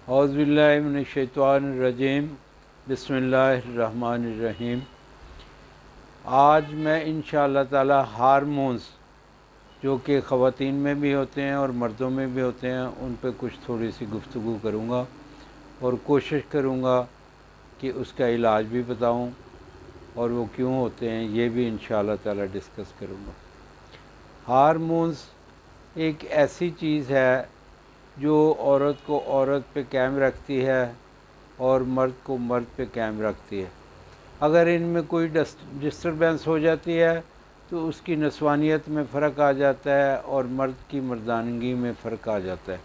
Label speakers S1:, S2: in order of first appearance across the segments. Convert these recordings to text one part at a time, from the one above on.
S1: اعوذ باللہ من الشیطان الرجیم، بسم اللہ الرحمن الرحیم۔ آج میں انشاءاللہ تعالی ہارمونز جو کہ خواتین میں بھی ہوتے ہیں اور مردوں میں بھی ہوتے ہیں ان پہ کچھ تھوڑی سی گفتگو کروں گا اور کوشش کروں گا کہ اس کا علاج بھی بتاؤں اور وہ کیوں ہوتے ہیں یہ بھی انشاءاللہ تعالی ڈسکس کروں گا۔ ہارمونز ایک ایسی چیز ہے جو عورت کو عورت پہ قائم رکھتی ہے اور مرد کو مرد پہ قائم رکھتی ہے۔ اگر ان میں کوئی ڈسٹربنس ہو جاتی ہے تو اس کی نسوانیت میں فرق آ جاتا ہے اور مرد کی مردانگی میں فرق آ جاتا ہے۔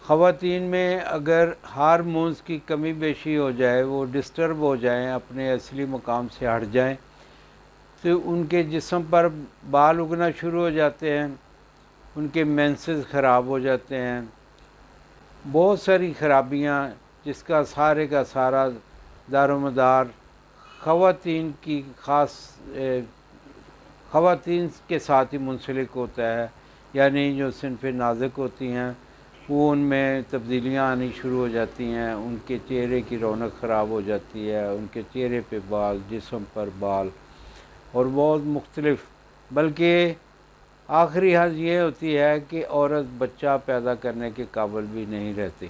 S1: خواتین میں اگر ہارمونز کی کمی بیشی ہو جائے، وہ ڈسٹرب ہو جائیں، اپنے اصلی مقام سے ہٹ جائیں، تو ان کے جسم پر بال اگنا شروع ہو جاتے ہیں، ان کے مینسز خراب ہو جاتے ہیں، بہت ساری خرابیاں جس کا سارا دار و مدار خواتین کی خواتین کے ساتھ ہی منسلک ہوتا ہے، یعنی جو صنف نازک ہوتی ہیں وہ ان میں تبدیلیاں آنی شروع ہو جاتی ہیں، ان کے چہرے کی رونق خراب ہو جاتی ہے، ان کے چہرے پہ بال، جسم پر بال اور بہت مختلف، بلکہ آخری حد یہ ہوتی ہے کہ عورت بچہ پیدا کرنے کے قابل بھی نہیں رہتی،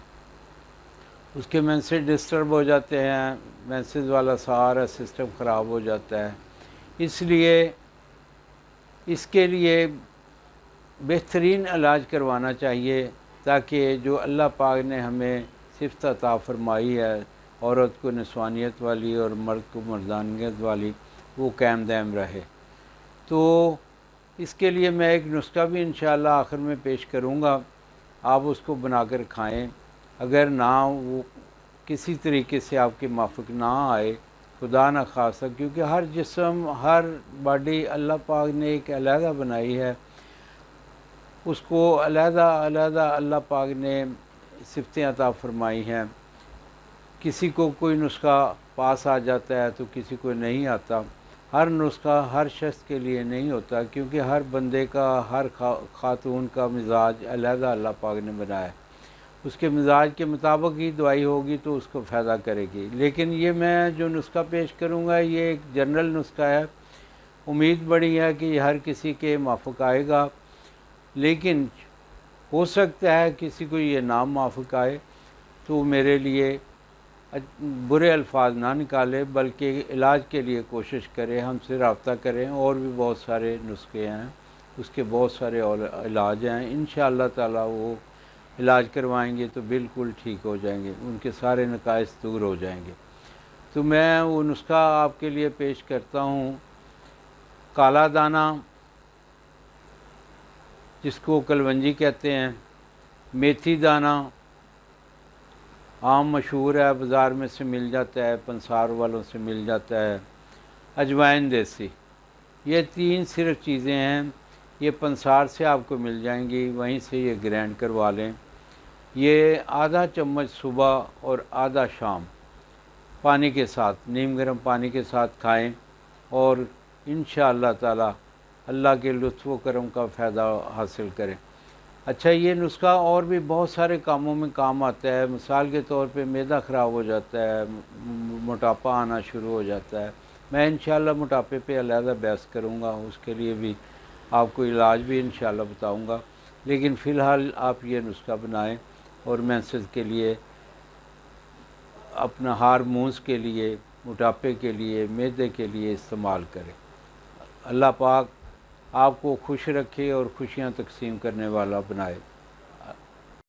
S1: اس کے مینسز ڈسٹرب ہو جاتے ہیں، مینسز والا سارا سسٹم خراب ہو جاتا ہے۔ اس لیے اس کے لیے بہترین علاج کروانا چاہیے تاکہ جو اللہ پاک نے ہمیں صفت عطا فرمائی ہے عورت کو نسوانیت والی اور مرد کو مردانیت والی، وہ قائم دائم رہے۔ تو اس کے لیے میں ایک نسخہ بھی انشاءاللہ آخر میں پیش کروں گا، آپ اس کو بنا کر کھائیں۔ اگر نہ وہ کسی طریقے سے آپ کے موافق نہ آئے، خدا نہ خواستہ، کیونکہ ہر جسم، ہر باڈی اللہ پاک نے ایک علیحدہ بنائی ہے، اس کو علیحدہ اللہ پاک نے صفتیں عطا فرمائی ہیں۔ کسی کو کوئی نسخہ پاس آ جاتا ہے تو کسی کو نہیں آتا، ہر نسخہ ہر شخص کے لیے نہیں ہوتا، کیونکہ ہر بندے کا، ہر خاتون کا مزاج علیحدہ اللہ پاک نے بنایا ہے، اس کے مزاج کے مطابق ہی دوائی ہوگی تو اس کو فائدہ کرے گی۔ لیکن یہ میں جو نسخہ پیش کروں گا یہ ایک جنرل نسخہ ہے، امید بڑی ہے کہ یہ ہر کسی کے موافق آئے گا، لیکن ہو سکتا ہے کسی کو یہ نام موافق آئے تو میرے لیے برے الفاظ نہ نکالے، بلکہ علاج کے لیے کوشش کرے، ہم سے رابطہ کریں۔ اور بھی بہت سارے نسخے ہیں، اس کے بہت سارے اور علاج ہیں، انشاءاللہ تعالی وہ علاج کروائیں گے تو بالکل ٹھیک ہو جائیں گے، ان کے سارے نقائص دور ہو جائیں گے۔ تو میں وہ نسخہ آپ کے لیے پیش کرتا ہوں۔ کالا دانہ جس کو کلونجی کہتے ہیں، میتھی دانہ عام مشہور ہے، بازار میں سے مل جاتا ہے، پنسار والوں سے مل جاتا ہے، اجوائن دیسی، یہ تین صرف چیزیں ہیں، یہ پنسار سے آپ کو مل جائیں گی، وہیں سے یہ گرینڈ کروا لیں۔ یہ آدھا چمچ صبح اور آدھا شام پانی کے ساتھ، نیم گرم پانی کے ساتھ کھائیں اور انشاءاللہ تعالی اللہ کے لطف و کرم کا فائدہ حاصل کریں۔ اچھا، یہ نسخہ اور بھی بہت سارے کاموں میں کام آتا ہے، مثال کے طور پہ معدہ خراب ہو جاتا ہے، موٹاپا آنا شروع ہو جاتا ہے، میں انشاءاللہ موٹاپے پہ علیحدہ بحث کروں گا، اس کے لیے بھی آپ کو علاج بھی انشاءاللہ بتاؤں گا، لیکن فی الحال آپ یہ نسخہ بنائیں اور مینسز کے لیے، اپنا ہارمونز کے لیے، موٹاپے کے لیے، معدے کے لیے استعمال کریں۔ اللہ پاک آپ کو خوش رکھے اور خوشیاں تقسیم کرنے والا بنائے۔